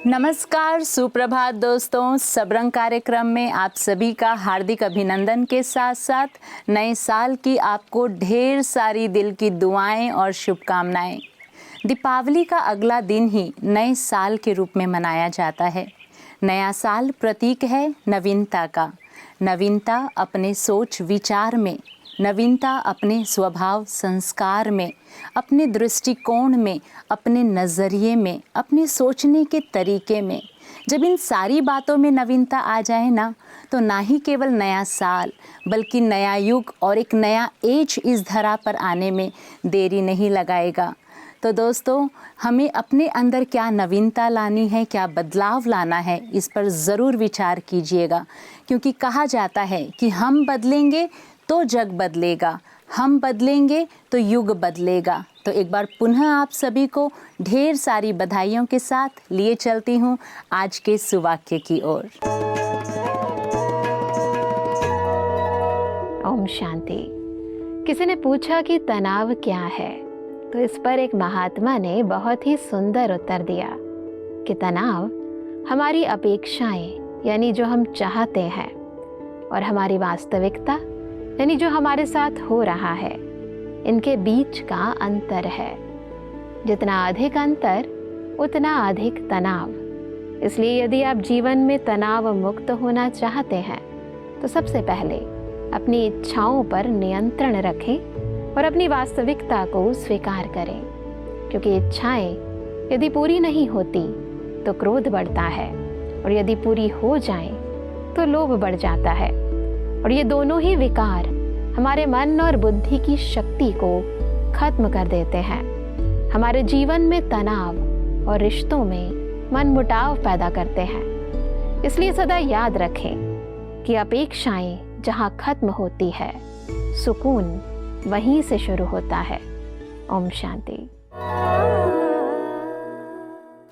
नमस्कार, सुप्रभात दोस्तों। सबरंग कार्यक्रम में आप सभी का हार्दिक अभिनंदन के साथ साथ नए साल की आपको ढेर सारी दिल की दुआएं और शुभकामनाएं। दीपावली का अगला दिन ही नए साल के रूप में मनाया जाता है। नया साल प्रतीक है नवीनता का। नवीनता अपने सोच विचार में, नवीनता अपने स्वभाव संस्कार में, अपने दृष्टिकोण में, अपने नज़रिए में, अपने सोचने के तरीके में। जब इन सारी बातों में नवीनता आ जाए ना, तो ना ही केवल नया साल बल्कि नया युग और एक नया एज इस धरा पर आने में देरी नहीं लगाएगा। तो दोस्तों, हमें अपने अंदर क्या नवीनता लानी है, क्या बदलाव लाना है, इस पर ज़रूर विचार कीजिएगा। क्योंकि कहा जाता है कि हम बदलेंगे तो जग बदलेगा, हम बदलेंगे तो युग बदलेगा। तो एक बार पुनः आप सभी को ढेर सारी बधाइयों के साथ लिए चलती हूँ आज के सुवाक्य की ओर। ओम शांति। किसी ने पूछा कि तनाव क्या है, तो इस पर एक महात्मा ने बहुत ही सुंदर उत्तर दिया कि तनाव हमारी अपेक्षाएं यानी जो हम चाहते हैं और हमारी वास्तविकता यानी जो हमारे साथ हो रहा है, इनके बीच का अंतर है। जितना अधिक अंतर उतना अधिक तनाव। इसलिए यदि आप जीवन में तनाव मुक्त होना चाहते हैं तो सबसे पहले अपनी इच्छाओं पर नियंत्रण रखें और अपनी वास्तविकता को स्वीकार करें। क्योंकि इच्छाएं यदि पूरी नहीं होती तो क्रोध बढ़ता है, और यदि पूरी हो जाएं तो लोभ बढ़ जाता है। और ये दोनों ही विकार हमारे मन और बुद्धि की शक्ति को खत्म कर देते हैं। हमारे जीवन में तनाव और रिश्तों में मनमुटाव पैदा करते हैं। इसलिए सदा याद रखें कि अपेक्षाएं जहाँ खत्म होती है, सुकून वहीं से शुरू होता है। ओम शांति।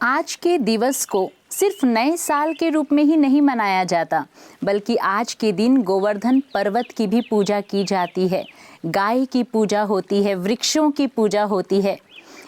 आज के दिवस को सिर्फ नए साल के रूप में ही नहीं मनाया जाता, बल्कि आज के दिन गोवर्धन पर्वत की भी पूजा की जाती है, गाय की पूजा होती है, वृक्षों की पूजा होती है।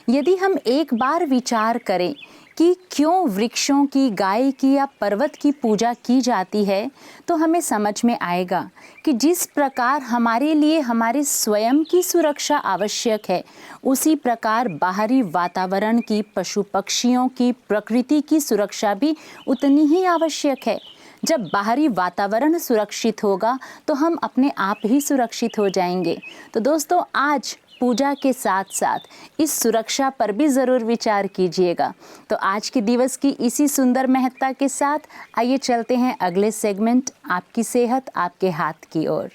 यदि हम एक बार विचार करें कि क्यों वृक्षों की, गाय की या पर्वत की पूजा की जाती है, तो हमें समझ में आएगा कि जिस प्रकार हमारे लिए हमारे स्वयं की सुरक्षा आवश्यक है, उसी प्रकार बाहरी वातावरण की, पशु पक्षियों की, प्रकृति की सुरक्षा भी उतनी ही आवश्यक है। जब बाहरी वातावरण सुरक्षित होगा तो हम अपने आप ही सुरक्षित हो जाएंगे। तो दोस्तों, आज पूजा के साथ साथ इस सुरक्षा पर भी ज़रूर विचार कीजिएगा। तो आज के दिवस की इसी सुंदर महत्ता के साथ आइए चलते हैं अगले सेगमेंट आपकी सेहत आपके हाथ की ओर।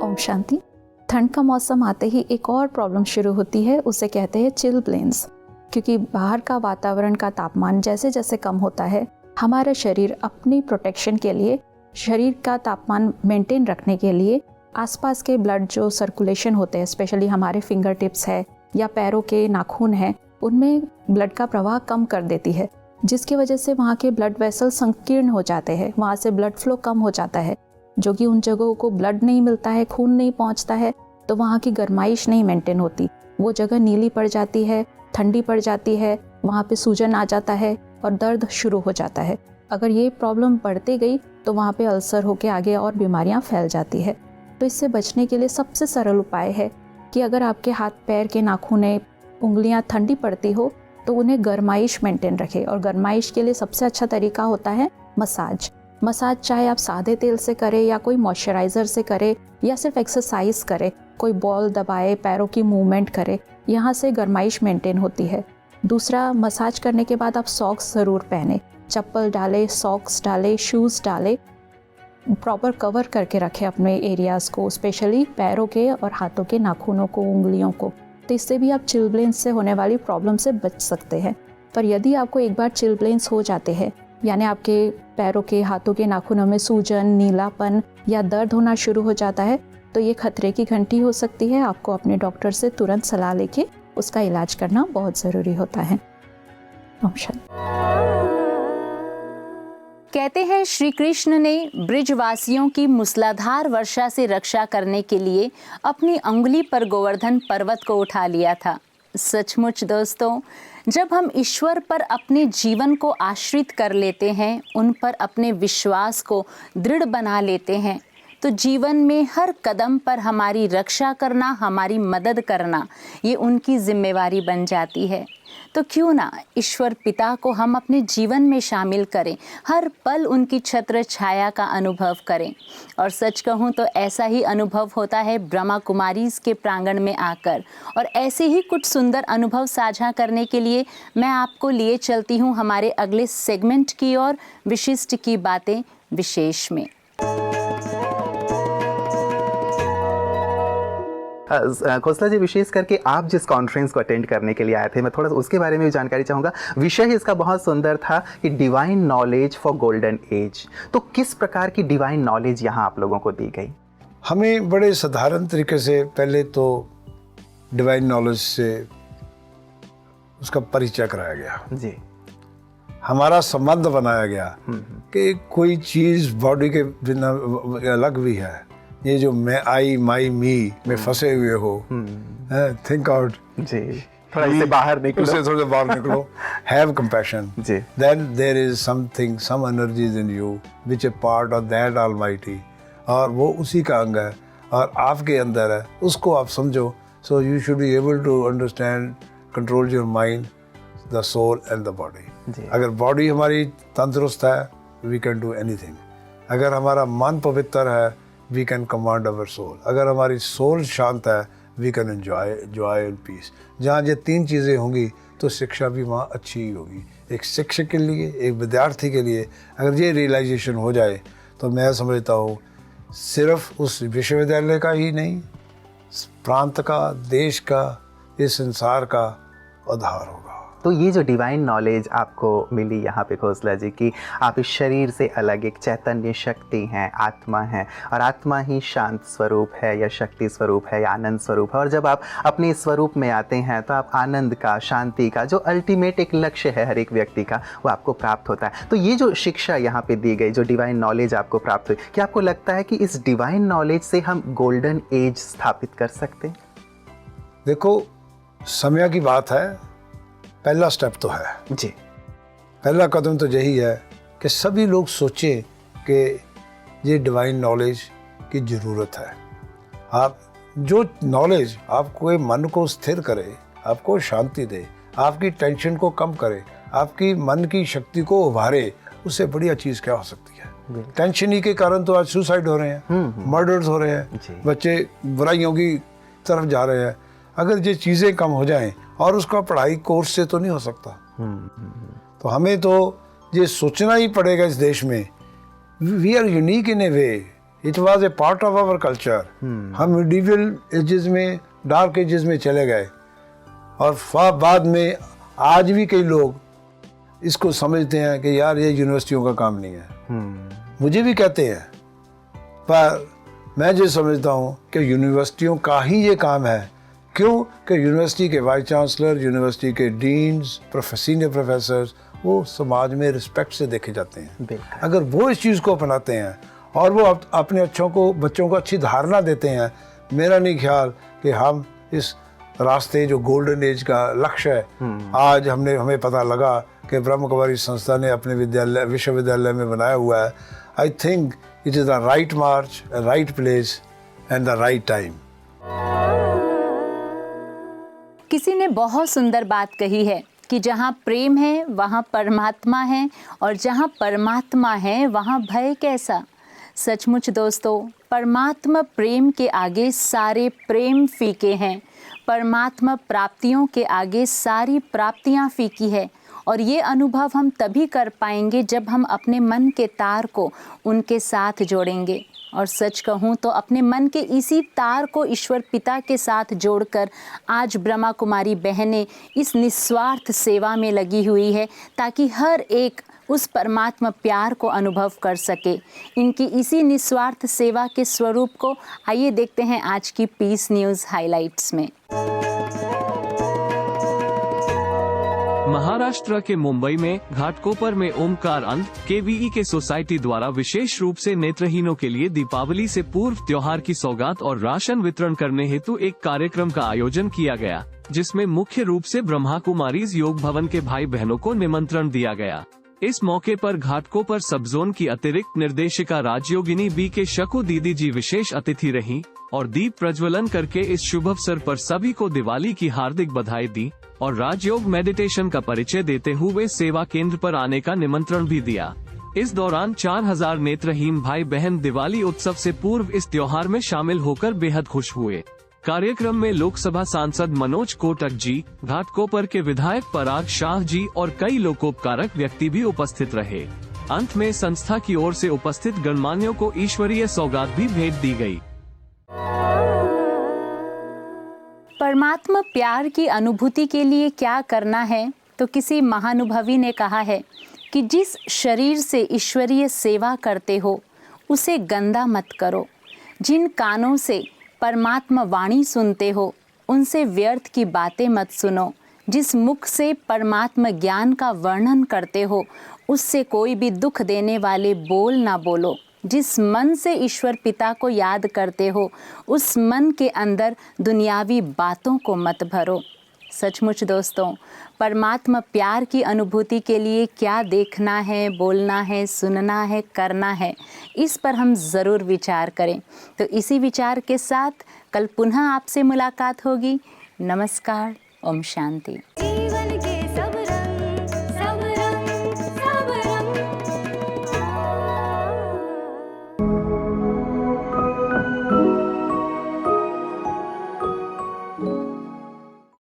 ओम शांति। ठंड का मौसम आते ही एक और प्रॉब्लम शुरू होती है, उसे कहते हैं चिलब्लेन्स। क्योंकि बाहर का वातावरण का तापमान जैसे जैसे कम होता है, हमारा शरीर अपनी प्रोटेक्शन के लिए, शरीर का तापमान मेंटेन रखने के लिए आसपास के ब्लड जो सर्कुलेशन होते हैं, स्पेशली हमारे फिंगर टिप्स है या पैरों के नाखून हैं, उनमें ब्लड का प्रवाह कम कर देती है, जिसकी वजह से वहाँ के ब्लड वेसल संकीर्ण हो जाते हैं, वहाँ से ब्लड फ्लो कम हो जाता है, जो कि उन जगहों को ब्लड नहीं मिलता है, खून नहीं पहुँचता है, तो वहाँ की गर्माइश नहीं मेंटेन होती। वो जगह नीली पड़ जाती है, ठंडी पड़ जाती है, वहाँ पे सूजन आ जाता है और दर्द शुरू हो जाता है। अगर ये प्रॉब्लम बढ़ती गई तो वहाँ पे अल्सर होके आगे और बीमारियाँ फैल जाती है। तो इससे बचने के लिए सबसे सरल उपाय है कि अगर आपके हाथ पैर के नाखूने, उंगलियाँ ठंडी पड़ती हो तो उन्हें गर्माइश मेंटेन रखें। और गर्माइश के लिए सबसे अच्छा तरीका होता है मसाज। मसाज चाहे आप सादे तेल से करें या कोई मॉइस्चराइज़र से करें या सिर्फ एक्सरसाइज करें, कोई बॉल दबाए, पैरों की मूवमेंट करे, यहाँ से गर्माइश मेंटेन होती है। दूसरा, मसाज करने के बाद आप सॉक्स ज़रूर पहने, चप्पल डालें, सॉक्स डालें, शूज़ डालें, प्रॉपर कवर करके रखें अपने एरियाज़ को, स्पेशली पैरों के और हाथों के नाखूनों को, उंगलियों को। तो इससे भी आप चिलब्लेन्स से होने वाली प्रॉब्लम से बच सकते हैं। पर यदि आपको एक बार चिलब्लेन्स हो जाते हैं, यानी आपके पैरों के, हाथों के नाखूनों में सूजन, नीलापन या दर्द होना शुरू हो जाता है, तो ये खतरे की घंटी हो सकती है। आपको अपने डॉक्टर से तुरंत सलाह लेके उसका इलाज करना बहुत ज़रूरी होता है। ओम शांति। कहते हैं श्री कृष्ण ने ब्रिजवासियों की मूसलाधार वर्षा से रक्षा करने के लिए अपनी अंगुली पर गोवर्धन पर्वत को उठा लिया था। सचमुच दोस्तों, जब हम ईश्वर पर अपने जीवन को आश्रित कर लेते हैं, उन पर अपने विश्वास को दृढ़ बना लेते हैं, तो जीवन में हर कदम पर हमारी रक्षा करना, हमारी मदद करना, ये उनकी जिम्मेवारी बन जाती है। तो क्यों ना ईश्वर पिता को हम अपने जीवन में शामिल करें, हर पल उनकी छत्र छाया का अनुभव करें। और सच कहूँ तो ऐसा ही अनुभव होता है ब्रह्मा कुमारीज़ के प्रांगण में आकर। और ऐसे ही कुछ सुंदर अनुभव साझा करने के लिए मैं आपको लिए चलती हूँ हमारे अगले सेगमेंट की ओर, विशिष्ट की बातें विशेष में। खोसला जी, विशेष करके आप जिस कॉन्फ्रेंस को अटेंड करने के लिए आए थे, मैं थोड़ा सा उसके बारे में भी जानकारी चाहूँगा। विषय इसका बहुत सुंदर था कि divine knowledge for golden age. तो किस प्रकार की डिवाइन नॉलेज यहाँ आप लोगों को दी गई? हमें बड़े साधारण तरीके से पहले तो डिवाइन नॉलेज से उसका परिचय कराया गया जी। हमारा संबंध बनाया गया कि कोई चीज़ बॉडी के बिना अलग भी है। ये जो मैं, आई, माई, मी में फंसे हुए हो, थिंक आउट जी, थोड़ा इससे बाहर निकलो, उससे थोड़ा बाहर निकलो, हैव कंपैशन जी। Then there is something, some energies in you which a part of that almighty, और वो उसी का अंग है और आपके अंदर है, उसको आप समझो। So you should be able to understand, control your mind, the soul and the body. अगर बॉडी हमारी तंदुरुस्त है, वी कैन डू एनीथिंग। अगर हमारा मन पवित्र है, we can command our soul. अगर हमारी सोल शांत है, we can enjoy joy and peace. जहाँ ये तीन चीज़ें होंगी तो शिक्षा भी वहाँ अच्छी ही होगी। एक शिक्षक के लिए, एक विद्यार्थी के लिए अगर ये रियलाइजेशन हो जाए तो मैं समझता हूँ सिर्फ उस विश्वविद्यालय का ही नहीं, प्रांत का, देश का, इस संसार का उद्धार होगा। तो ये जो डिवाइन नॉलेज आपको मिली यहाँ पे खोसला जी की, आप इस शरीर से अलग एक चैतन्य शक्ति हैं, आत्मा है, और आत्मा ही शांत स्वरूप है या शक्ति स्वरूप है या आनंद स्वरूप है। और जब आप अपने स्वरूप में आते हैं तो आप आनंद का, शांति का, जो अल्टीमेट एक लक्ष्य है हर एक व्यक्ति का, वो आपको प्राप्त होता है। तो ये जो शिक्षा यहाँ पे दी गई, जो डिवाइन नॉलेज आपको प्राप्त हुई, क्या आपको लगता है कि इस डिवाइन नॉलेज से हम गोल्डन एज स्थापित कर सकते हैं? देखो, समय की बात है, पहला स्टेप तो है जी, पहला कदम तो यही है कि सभी लोग सोचें कि ये डिवाइन नॉलेज की ज़रूरत है। आप जो नॉलेज आपको मन को स्थिर करे, आपको शांति दे, आपकी टेंशन को कम करे, आपकी मन की शक्ति को उभारे, उससे बढ़िया चीज़ क्या हो सकती है? टेंशन ही के कारण तो आज सुसाइड हो रहे हैं, मर्डर्स हो रहे हैं, बच्चे बुराइयों की तरफ जा रहे हैं। अगर ये चीज़ें कम हो जाएं, और उसका पढ़ाई कोर्स से तो नहीं हो सकता, तो हमें तो ये सोचना ही पड़ेगा इस देश में, we are unique in a way, it was a part of our culture. हम मिडिवल एजेस में, डार्क एजेस में चले गए, और बाद में आज भी कई लोग इसको समझते हैं कि यार ये यूनिवर्सिटियों का काम नहीं है। मुझे भी कहते हैं, पर मैं जो समझता हूँ कि यूनिवर्सिटियों का ही ये काम है। क्यों? कि यूनिवर्सिटी के वाइस चांसलर, यूनिवर्सिटी के डीन्स, सीनियर प्रोफेसर्स, वो समाज में रिस्पेक्ट से देखे जाते हैं। अगर वो इस चीज़ को अपनाते हैं और वो अपने बच्चों को अच्छी धारणा देते हैं, मेरा नहीं ख्याल कि हम इस रास्ते जो गोल्डन एज का लक्ष्य है, आज हमें पता लगा कि ब्रह्म कुमारी संस्था ने अपने विश्वविद्यालय में बनाया हुआ है। I think it is the right March, right place and the right time. किसी ने बहुत सुंदर बात कही है कि जहाँ प्रेम है वहाँ परमात्मा है, और जहाँ परमात्मा है वहाँ भय कैसा। सचमुच दोस्तों, परमात्मा प्रेम के आगे सारे प्रेम फीके हैं। परमात्मा प्राप्तियों के आगे सारी प्राप्तियाँ फीकी है। और ये अनुभव हम तभी कर पाएंगे जब हम अपने मन के तार को उनके साथ जोड़ेंगे। और सच कहूँ तो अपने मन के इसी तार को ईश्वर पिता के साथ जोड़कर आज ब्रह्मा कुमारी बहनें इस निस्वार्थ सेवा में लगी हुई है, ताकि हर एक उस परमात्मा प्यार को अनुभव कर सके। इनकी इसी निस्वार्थ सेवा के स्वरूप को आइए देखते हैं आज की पीस न्यूज़ हाइलाइट्स में। महाराष्ट्र के मुंबई में घाटकोपर में ओमकार अंध केवीई के सोसाइटी द्वारा विशेष रूप से नेत्रहीनों के लिए दीपावली से पूर्व त्योहार की सौगात और राशन वितरण करने हेतु एक कार्यक्रम का आयोजन किया गया, जिसमें मुख्य रूप से ब्रह्मा कुमारीज योग भवन के भाई बहनों को निमंत्रण दिया गया। इस मौके पर घाटकोपर सब जोन की अतिरिक्त निर्देशिका राजयोगिनी बी के शकु दीदी जी विशेष अतिथि रही और दीप प्रज्वलन करके इस शुभ अवसर पर सभी को दिवाली की हार्दिक बधाई दी और राजयोग मेडिटेशन का परिचय देते हुए सेवा केंद्र पर आने का निमंत्रण भी दिया। इस दौरान 4000 नेत्रहीन भाई बहन दिवाली उत्सव से पूर्व इस त्योहार में शामिल होकर बेहद खुश हुए। कार्यक्रम में लोकसभा सांसद मनोज कोटक जी, घाटकोपर के विधायक पराग शाह जी और कई लोकोपकारक व्यक्ति भी उपस्थित रहे। अंत में संस्था की ओर से उपस्थित गणमान्यों को ईश्वरीय सौगात भी भेंट दी गई। परमात्मा प्यार की अनुभूति के लिए क्या करना है, तो किसी महानुभवी ने कहा है कि जिस शरीर से ईश्वरीय सेवा करते हो उसे गंदा मत करो। जिन कानों से परमात्मा वाणी सुनते हो उनसे व्यर्थ की बातें मत सुनो। जिस मुख से परमात्मा ज्ञान का वर्णन करते हो उससे कोई भी दुख देने वाले बोल ना बोलो। जिस मन से ईश्वर पिता को याद करते हो उस मन के अंदर दुनियावी बातों को मत भरो। सचमुच दोस्तों, परमात्मा प्यार की अनुभूति के लिए क्या देखना है, बोलना है, सुनना है, करना है, इस पर हम ज़रूर विचार करें। तो इसी विचार के साथ कल पुनः आपसे मुलाकात होगी। नमस्कार, ओम शांति।